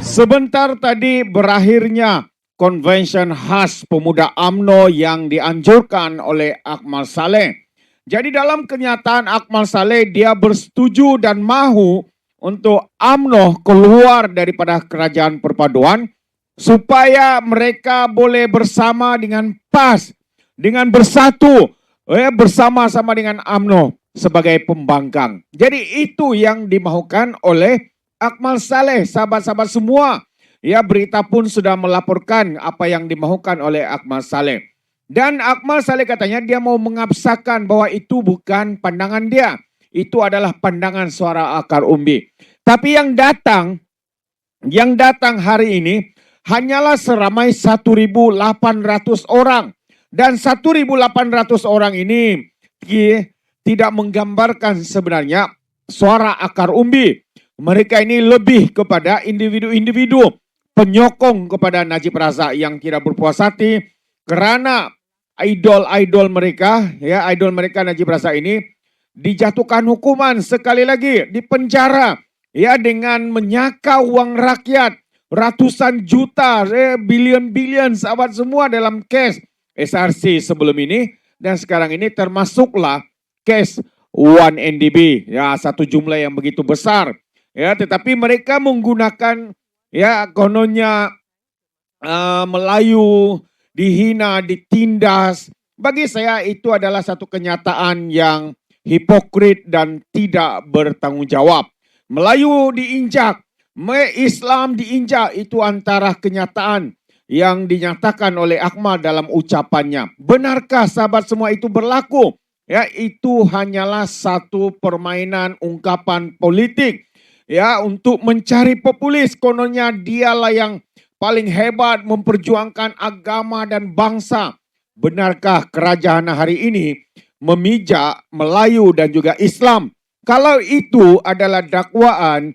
Sebentar tadi berakhirnya Convention khas Pemuda UMNO yang dianjurkan oleh Akmal Saleh. Jadi dalam kenyataan Akmal Saleh dia bersetuju dan mahu untuk UMNO keluar daripada kerajaan perpaduan supaya mereka boleh bersama dengan PAS, dengan bersatu bersama-sama dengan UMNO sebagai pembangkang. Jadi itu yang dimahukan oleh Akmal Saleh, sahabat-sahabat semua. Ya, berita pun sudah melaporkan apa yang dimahukan oleh Akmal Saleh. Dan Akmal Saleh katanya dia mau mengabsahkan bahwa itu bukan pandangan dia. Itu adalah pandangan suara akar umbi. Tapi yang datang hari ini hanyalah seramai 1.800 orang. Dan 1.800 orang ini tidak menggambarkan sebenarnya suara akar umbi. Mereka ini lebih kepada individu-individu penyokong kepada Najib Razak yang tidak berpuas hati karena idol mereka Najib Razak ini dijatuhkan hukuman sekali lagi di penjara ya dengan menyaka uang rakyat ratusan juta bilion sahabat semua dalam kes SRC sebelum ini dan sekarang ini termasuklah kes 1NDB ya satu jumlah yang begitu besar. Ya, tetapi mereka menggunakan ya kononnya Melayu dihina, ditindas. Bagi saya itu adalah satu kenyataan yang hipokrit dan tidak bertanggung jawab. Melayu diinjak, Islam diinjak, itu antara kenyataan yang dinyatakan oleh Akmal dalam ucapannya. Benarkah sahabat semua itu berlaku? Ya, itu hanyalah satu permainan ungkapan politik. Ya, untuk mencari populis, kononnya dialah yang paling hebat memperjuangkan agama dan bangsa. Benarkah kerajaan hari ini memijak Melayu dan juga Islam? Kalau itu adalah dakwaan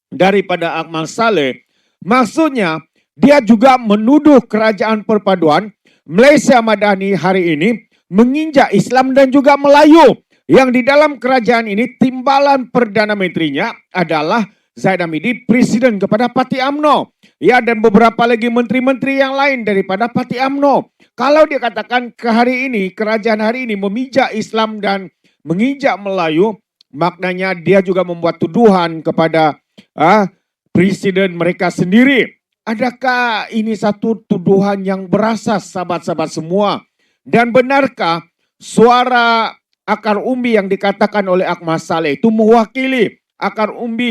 daripada Akmal Saleh, maksudnya dia juga menuduh kerajaan perpaduan Malaysia Madani hari ini menginjak Islam dan juga Melayu. Yang di dalam kerajaan ini timbalan Perdana Menterinya adalah Zaid Hamidi, presiden kepada Parti UMNO. Ya, dan beberapa lagi menteri-menteri yang lain daripada Parti UMNO. Kalau dia katakan kerajaan hari ini memijak Islam dan menginjak Melayu, maknanya dia juga membuat tuduhan kepada presiden mereka sendiri. Adakah ini satu tuduhan yang berasas sahabat-sahabat semua? Dan benarkah suara akar umbi yang dikatakan oleh Akmal Saleh itu mewakili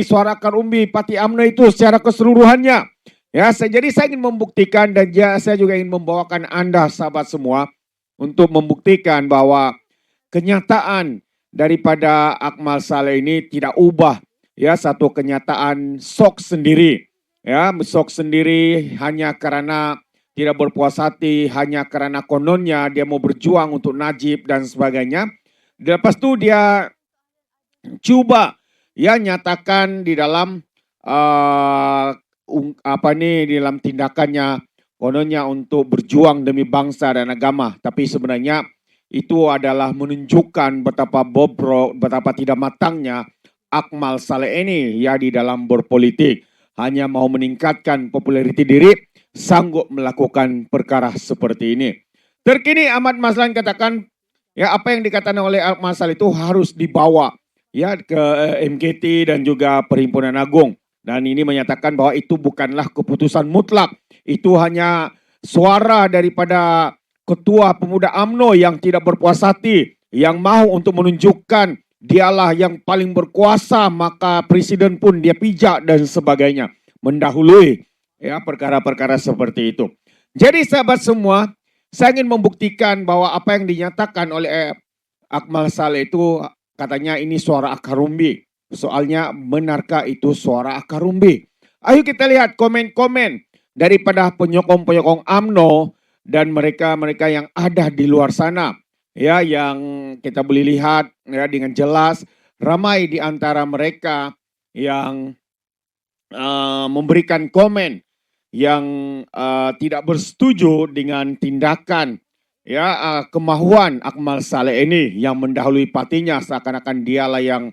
suara akar umbi Parti UMNO itu secara keseluruhannya. Ya, jadi saya ingin membuktikan dan saya juga ingin membawakan Anda sahabat semua untuk membuktikan bahwa kenyataan daripada Akmal Saleh ini tidak ubah ya satu kenyataan sok sendiri. Ya, sok sendiri hanya karena tidak berpuas hati, hanya karena kononnya dia mau berjuang untuk Najib dan sebagainya. Lepas itu dia coba ya nyatakan di dalam di dalam tindakannya kononnya untuk berjuang demi bangsa dan agama, tapi sebenarnya itu adalah menunjukkan betapa bobrok, betapa tidak matangnya Akmal Saleh ini ya di dalam berpolitik, hanya mau meningkatkan populariti diri, sanggup melakukan perkara seperti ini. Terkini Ahmad Mazlan katakan ya apa yang dikatakan oleh Akmal Saleh itu harus dibawa ya ke MKT dan juga Perhimpunan Agung. Dan ini menyatakan bahwa itu bukanlah keputusan mutlak. Itu hanya suara daripada Ketua Pemuda UMNO yang tidak berpuas hati, yang mau untuk menunjukkan dialah yang paling berkuasa, maka presiden pun dia pijak dan sebagainya. Mendahului ya perkara-perkara seperti itu. Jadi sahabat semua, saya ingin membuktikan bahwa apa yang dinyatakan oleh Akmal Saleh itu katanya ini suara akar umbi. Soalnya benarkah itu suara akar umbi? Ayo kita lihat komen-komen daripada penyokong-penyokong UMNO dan mereka-mereka yang ada di luar sana. Ya, yang kita boleh lihat ya dengan jelas ramai di antara mereka yang memberikan komen yang tidak bersetuju dengan tindakan ya kemahuan Akmal Saleh ini yang mendahului partinya, seakan-akan dialah yang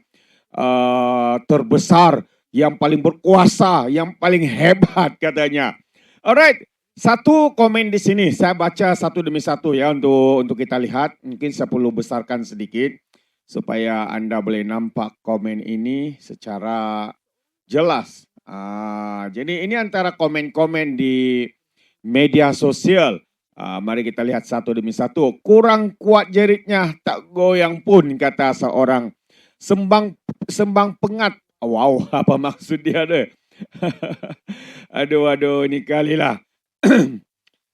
terbesar yang paling berkuasa, yang paling hebat katanya. Alright, satu komen di sini saya baca satu demi satu ya untuk kita lihat. Mungkin saya perlu besarkan sedikit supaya Anda boleh nampak komen ini secara jelas. Jadi ini antara komen-komen di media sosial. Mari kita lihat satu demi satu. Kurang kuat jeritnya, tak goyang pun, kata seorang. Sembang pengat. Wow, apa maksud dia deh? Aduh, ini kalilah.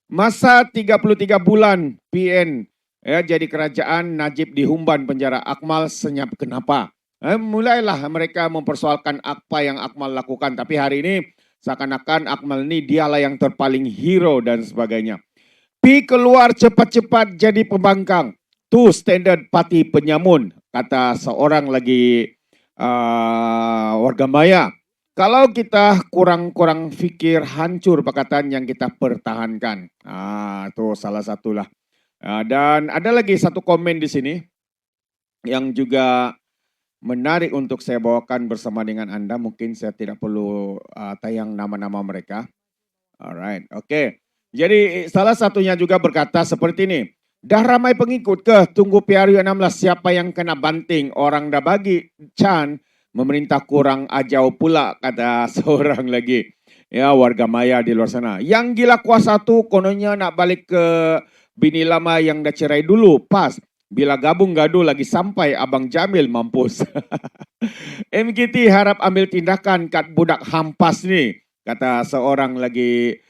Masa 33 bulan PN ya, jadi kerajaan, Najib dihumban penjara, Akmal senyap kenapa? Mulailah mereka mempersoalkan apa yang Akmal lakukan. Tapi hari ini seakan-akan Akmal ini dialah yang terpaling hero dan sebagainya. Pi keluar cepat-cepat jadi pembangkang. Tu standard parti penyamun, kata seorang lagi warga maya. Kalau kita kurang fikir, hancur perkataan yang kita pertahankan. Itu salah satulah. Dan ada lagi satu komen di sini yang juga menarik untuk saya bawakan bersama dengan Anda. Mungkin saya tidak perlu tayang nama-nama mereka. Alright, oke. Jadi salah satunya juga berkata seperti ini. Dah ramai pengikut ke tunggu PRU 16 siapa yang kena banting. Orang dah bagi Chan memerintah kurang ajau pula, kata seorang lagi. Ya, warga maya di luar sana. Yang gila kuasa tu kononnya nak balik ke bini lama yang dah cerai dulu. Pas. Bila gabung gaduh lagi sampai Abang Jamil mampus. MKT harap ambil tindakan kat budak hampas ni, kata seorang lagi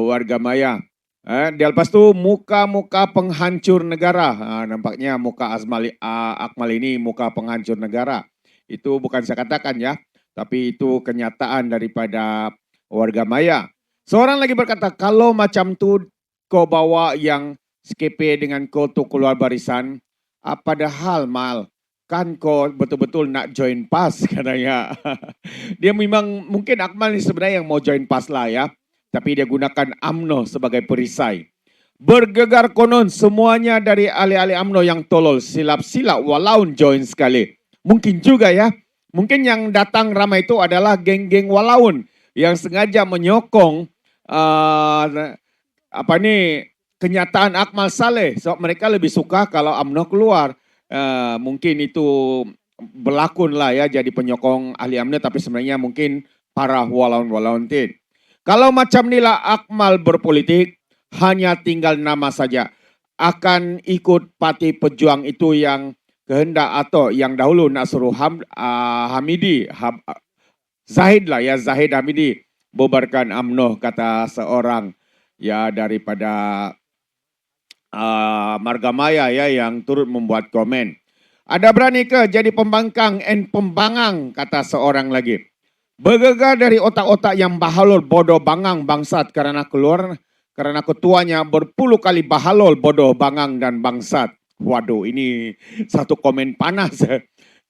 warga maya. Dia lepas tu muka-muka penghancur negara. Nampaknya muka Akmal ini muka penghancur negara. Itu bukan saya katakan ya, tapi itu kenyataan daripada warga maya. Seorang lagi berkata, kalau macam tu kau bawa yang SKP dengan kau tu keluar barisan, padahal mal, kan kau betul-betul nak join PAS katanya. Dia memang, mungkin Akmal ni sebenarnya yang mau join PAS lah ya, tapi dia gunakan UMNO sebagai perisai. Bergegar konon semuanya dari ahli-ahli UMNO yang tolol, silap-silap walaun join sekali. Mungkin juga ya, mungkin yang datang ramai itu adalah geng-geng walaun yang sengaja menyokong kenyataan Akmal Saleh. So, mereka lebih suka kalau UMNO keluar. Mungkin itu berlakon lah ya, jadi penyokong ahli UMNO, tapi sebenarnya mungkin para walaun-walaun tin. Kalau macam inilah Akmal berpolitik, hanya tinggal nama saja. Akan ikut parti pejuang itu yang kehendak atau yang dahulu nak suruh Zahid lah ya, Zahid Hamidi bubarkan UMNO, kata seorang ya daripada Marga Maya ya yang turut membuat komen. Ada berani ke jadi pembangkang and pembangang, kata seorang lagi. Bergegar dari otak-otak yang bahalol bodoh bangang bangsat karena ketuanya berpuluh kali bahalol bodoh bangang dan bangsat. Waduh, ini satu komen panas.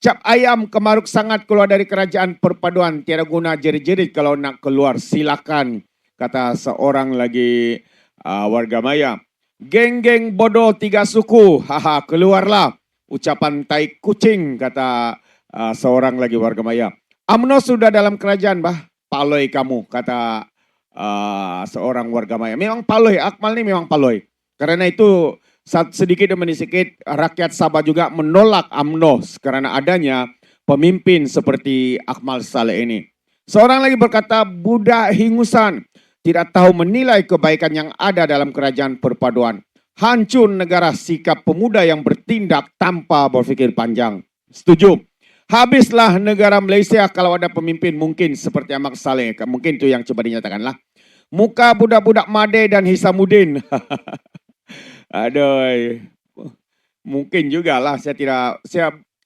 Cap ayam kemaruk sangat keluar dari kerajaan perpaduan, tiada guna jerit-jerit kalau nak keluar silakan, kata seorang lagi warga maya. Geng-geng bodoh tiga suku, haha keluarlah. Ucapan tai kucing, kata seorang lagi warga maya. UMNO sudah dalam kerajaan bah, paloi kamu, kata seorang warga maya. Memang paloi, Akmal ini memang paloi. Karena itu sedikit demi sedikit rakyat Sabah juga menolak UMNO karena adanya pemimpin seperti Akmal Saleh ini. Seorang lagi berkata, budak hingusan, tidak tahu menilai kebaikan yang ada dalam kerajaan perpaduan. Hancur negara sikap pemuda yang bertindak tanpa berfikir panjang. Setuju. Habislah negara Malaysia kalau ada pemimpin mungkin seperti Ahmad Saleh. Mungkin itu yang coba dinyatakanlah. Muka budak-budak Made dan Hisamuddin. Aduh. Mungkin juga lah,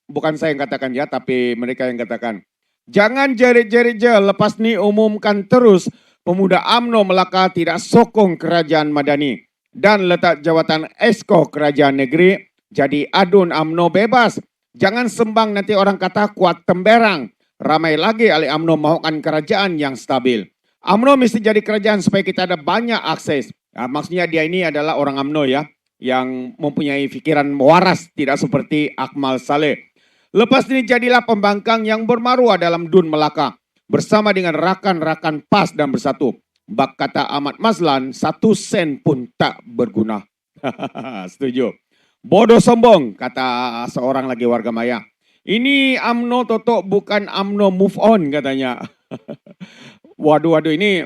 bukan saya yang katakan ya, tapi mereka yang katakan. Jangan jerit-jerit je, lepas ni umumkan terus pemuda UMNO Melaka tidak sokong kerajaan Madani dan letak jawatan Esko kerajaan negeri jadi adun UMNO bebas. Jangan sembang nanti orang kata kuat temberang. Ramai lagi ahli UMNO mahukan kerajaan yang stabil. UMNO mesti jadi kerajaan supaya kita ada banyak akses. Maksudnya dia ini adalah orang UMNO ya, yang mempunyai fikiran waras, tidak seperti Akmal Saleh. Lepas ini jadilah pembangkang yang bermaruah dalam Dun Melaka. bersama dengan rakan-rakan PAS dan Bersatu. Bak kata Ahmad Mazlan, 1 sen pun tak berguna. Setuju. Bodoh sombong, kata seorang lagi warga maya. Ini UMNO Toto bukan UMNO move on katanya. Waduh, ini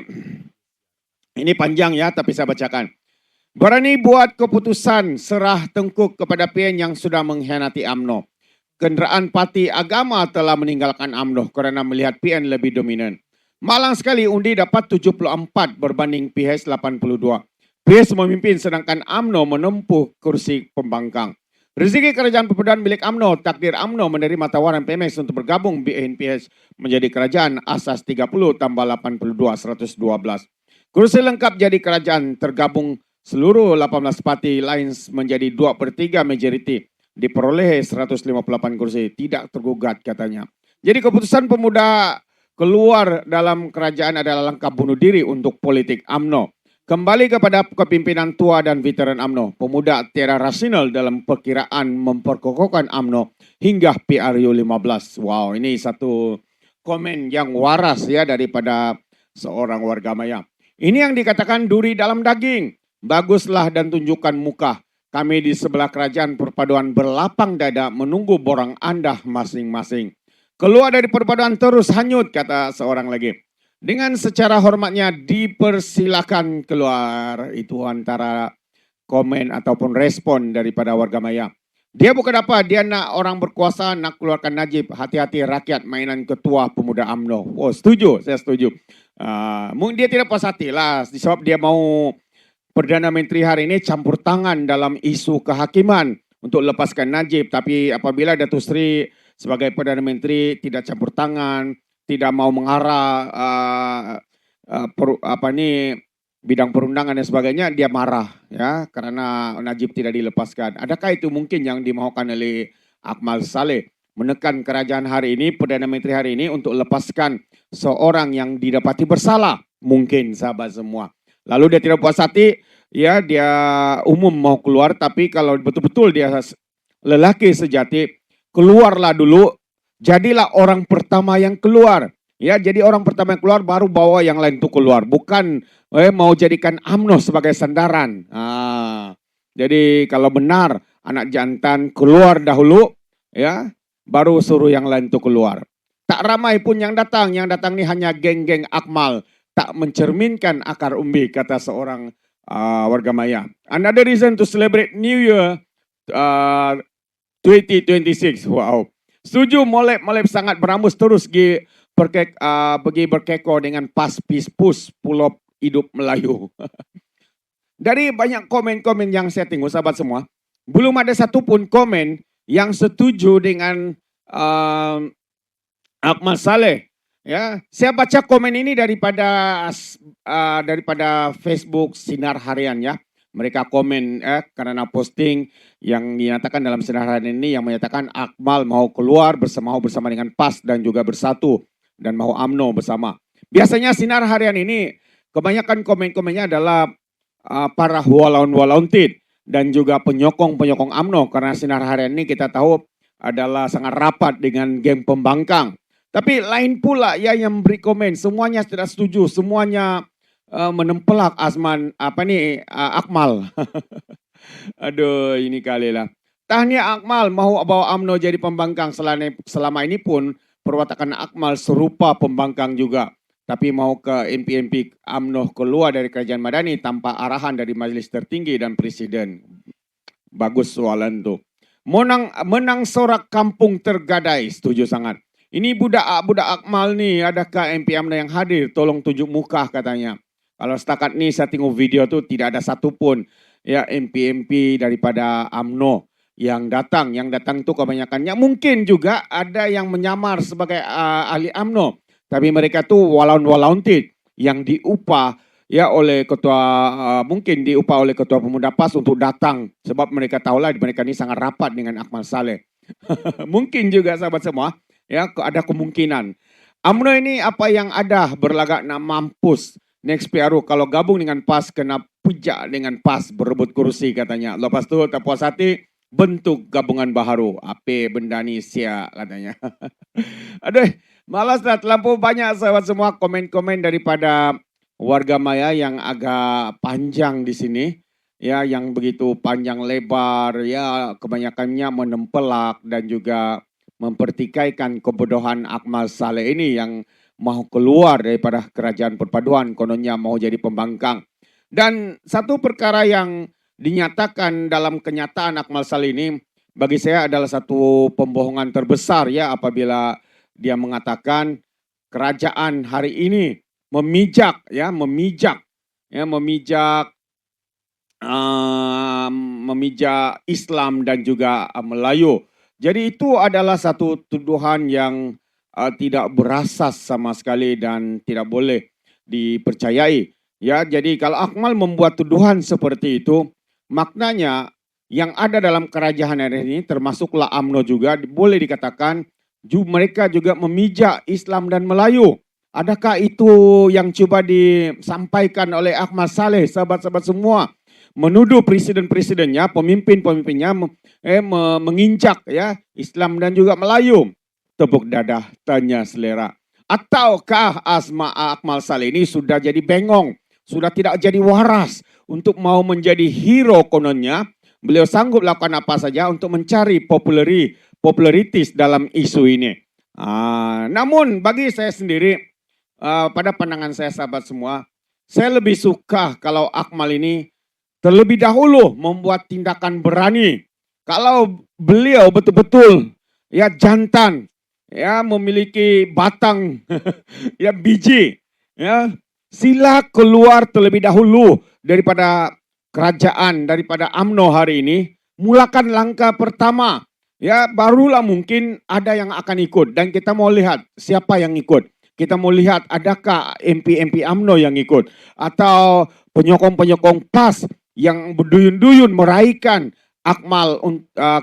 panjang ya, tapi saya bacakan. Berani buat keputusan serah tengkuk kepada PN yang sudah mengkhianati UMNO. Kenderaan parti agama telah meninggalkan UMNO kerana melihat PN lebih dominan. Malang sekali undi dapat 74 berbanding PH 82. PH memimpin sedangkan UMNO menempuh kursi pembangkang. Rezeki kerajaan persekutuan milik UMNO, takdir UMNO menerima tawaran PMS untuk bergabung BNPH menjadi kerajaan asas 30 tambah 82 112. Kursi lengkap jadi kerajaan tergabung seluruh 18 parti lain menjadi 2/3 majoriti. Diperoleh 158 kursi, tidak tergugat katanya. Jadi keputusan pemuda keluar dalam kerajaan adalah langkah bunuh diri untuk politik UMNO. Kembali kepada kepimpinan tua dan veteran UMNO, pemuda tiada rasional dalam perkiraan memperkokohkan UMNO hingga PRU 15. Wow, ini satu komen yang waras ya daripada seorang warga maya. Ini yang dikatakan duri dalam daging. Baguslah dan tunjukkan muka. Kami di sebelah kerajaan perpaduan berlapang dada menunggu borang Anda masing-masing. Keluar dari perpaduan terus hanyut, kata seorang lagi. Dengan secara hormatnya dipersilakan keluar. Itu antara komen ataupun respon daripada warga maya. Dia bukan apa, dia nak orang berkuasa, nak keluarkan Najib. Hati-hati rakyat mainan ketua pemuda UMNO. Oh setuju, saya setuju. Mungkin dia tidak puas hati lah, sebab dia mau Perdana Menteri hari ini campur tangan dalam isu kehakiman untuk lepaskan Najib. Tapi apabila Datuk Seri sebagai Perdana Menteri tidak campur tangan, tidak mau mengarah bidang perundangan dan sebagainya, dia marah ya karena Najib tidak dilepaskan. Adakah itu mungkin yang dimaukan oleh Akmal Saleh? Menekan kerajaan hari ini, Perdana Menteri hari ini untuk lepaskan seorang yang didapati bersalah. Mungkin sahabat semua. Lalu dia tidak puas hati, ya dia umum mau keluar, tapi kalau betul-betul dia lelaki sejati, keluarlah dulu, jadilah orang pertama yang keluar. Ya, jadi orang pertama yang keluar baru bawa yang lain itu keluar, bukan mau jadikan UMNO sebagai sandaran. Jadi kalau benar anak jantan keluar dahulu, ya baru suruh yang lain itu keluar. Tak ramai pun yang datang ini hanya geng-geng Akmal. Tak mencerminkan akar umbi, kata seorang warga maya. Another reason to celebrate New Year 2026. Wow. Setuju, Molep sangat berambus terus pergi berkeko dengan PAS Pispus Pulau Hidup Melayu. Dari banyak komen-komen yang saya tengok sahabat semua, belum ada satupun komen yang setuju dengan Akmal Saleh. Ya, saya baca komen ini daripada Facebook Sinar Harian ya. Mereka komen karena posting yang dinyatakan dalam Sinar Harian ini yang menyatakan Akmal mau keluar bersama dengan PAS dan juga Bersatu dan mau UMNO bersama. Biasanya Sinar Harian ini kebanyakan komen-komennya adalah para walaun-walauntit dan juga penyokong-penyokong UMNO karena Sinar Harian ini kita tahu adalah sangat rapat dengan geng pembangkang. Tapi lain pula ya yang beri komen, semuanya tidak setuju, semuanya menempelak Akmal. Aduh, ini kali lah. Tahniah Akmal mau bawa UMNO jadi pembangkang. Selama ini pun perwatakan Akmal serupa pembangkang juga. Tapi mau ke MP UMNO keluar dari Kerajaan Madani tanpa arahan dari Majlis Tertinggi dan Presiden. Bagus soalan tu. Menang sorak kampung tergadai, setuju sangat. Ini budak Akmal ni, adakah MP UMNO yang hadir? Tolong tunjuk muka katanya. Kalau setakat ni saya tengok video tu tidak ada satupun ya MP daripada UMNO yang datang. Yang datang tu kebanyakannya mungkin juga ada yang menyamar sebagai ahli UMNO. Tapi mereka tu walaun-walauntit yang diupah ya oleh mungkin diupah oleh ketua pemuda PAS untuk datang. Sebab mereka tahulah mereka ni sangat rapat dengan Akmal Saleh. Mungkin juga sahabat semua. Ya, ada kemungkinan. UMNO ini apa yang ada berlagak nak mampus. Next PRU kalau gabung dengan PAS kena pujak dengan PAS berebut kursi katanya. Lepas tu tak puas hati bentuk gabungan baharu. Apa benda ni sia katanya. Aduh, Malas dah terlampau banyak sahabat semua komen-komen daripada warga maya yang agak panjang di sini. Ya, yang begitu panjang lebar, ya kebanyakannya menempelak dan juga mempertikaikan kebodohan Akmal Saleh ini yang mau keluar daripada kerajaan perpaduan, kononnya mau jadi pembangkang. Dan satu perkara yang dinyatakan dalam kenyataan Akmal Saleh ini bagi saya adalah satu pembohongan terbesar ya apabila dia mengatakan kerajaan hari ini memijak memijak Islam dan juga Melayu. Jadi itu adalah satu tuduhan yang tidak berasas sama sekali dan tidak boleh dipercayai. Ya, jadi kalau Akmal membuat tuduhan seperti itu, maknanya yang ada dalam kerajaan hari ini termasuklah UMNO juga boleh dikatakan mereka juga memijak Islam dan Melayu. Adakah itu yang coba disampaikan oleh Akmal Saleh, sahabat-sahabat semua? Menuduh presiden-presidennya, pemimpin-pemimpinnya menginjak ya Islam dan juga Melayu. Tepuk dadah, tanya selera. Ataukah Akmal Saleh ini sudah jadi bengong, sudah tidak jadi waras untuk mau menjadi hero kononnya? Beliau sanggup lakukan apa saja untuk mencari popularitas dalam isu ini. Namun bagi saya sendiri, pada pandangan saya sahabat semua, saya lebih suka kalau Akmal ini terlebih dahulu membuat tindakan berani. Kalau beliau betul-betul ya jantan, ya memiliki batang ya biji, ya sila keluar terlebih dahulu daripada kerajaan, daripada UMNO hari ini. Mulakan langkah pertama, ya barulah mungkin ada yang akan ikut dan kita mau lihat siapa yang ikut. Kita mau lihat adakah MP-MP UMNO yang ikut atau penyokong-penyokong PAS yang berduyun-duyun meraihkan Akmal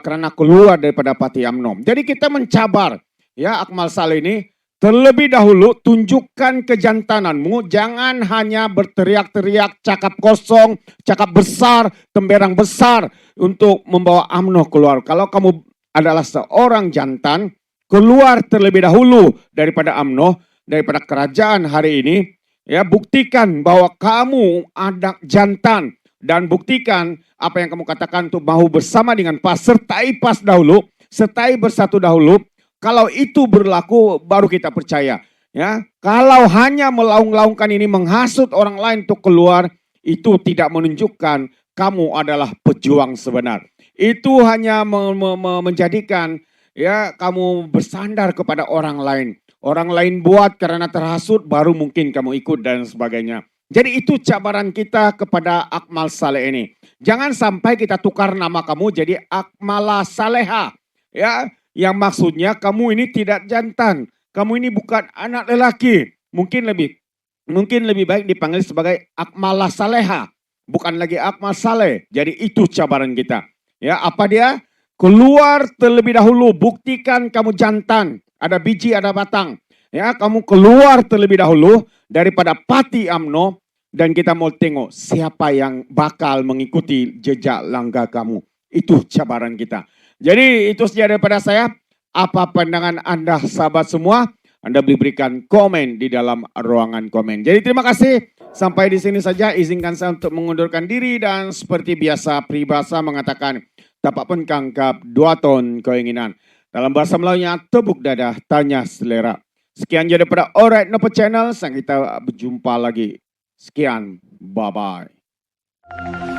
karena keluar daripada parti UMNO. Jadi kita mencabar ya Akmal Saleh ini terlebih dahulu tunjukkan kejantananmu, jangan hanya berteriak-teriak, cakap kosong, cakap besar, temberang besar untuk membawa UMNO keluar. Kalau kamu adalah seorang jantan, keluar terlebih dahulu daripada UMNO, daripada kerajaan hari ini, ya buktikan bahwa kamu anak jantan. Dan buktikan apa yang kamu katakan untuk mau bersama dengan PAS, sertai PAS dahulu, sertai bersatu dahulu. Kalau itu berlaku baru kita percaya. Ya, kalau hanya melaung-laungkan ini menghasut orang lain untuk keluar, itu tidak menunjukkan kamu adalah pejuang sebenar. Itu hanya menjadikan ya kamu bersandar kepada orang lain. Orang lain buat karena terhasut baru mungkin kamu ikut dan sebagainya. Jadi itu cabaran kita kepada Akmal Saleh ini. Jangan sampai kita tukar nama kamu jadi Akmala Saleha. Ya, yang maksudnya kamu ini tidak jantan. Kamu ini bukan anak lelaki. Mungkin lebih baik dipanggil sebagai Akmala Saleha. Bukan lagi Akmal Saleh. Jadi itu cabaran kita. Ya, apa dia? Keluar terlebih dahulu. Buktikan kamu jantan. Ada biji, ada batang. Ya, kamu keluar terlebih dahulu daripada parti UMNO dan kita mau tengok siapa yang bakal mengikuti jejak langkah kamu. Itu cabaran kita. Jadi itu saja daripada saya. Apa pandangan Anda sahabat semua? Anda berikan komen di dalam ruangan komen. Jadi terima kasih. Sampai di sini saja. Izinkan saya untuk mengundurkan diri dan seperti biasa peribahasa mengatakan tapak pun kangkap 2 ton keinginan. Dalam bahasa Melayunya tepuk dadah tanya selera. Sekian jadi daripada Alright Nopo Channel. Sampai kita berjumpa lagi. Sekian. Bye-bye.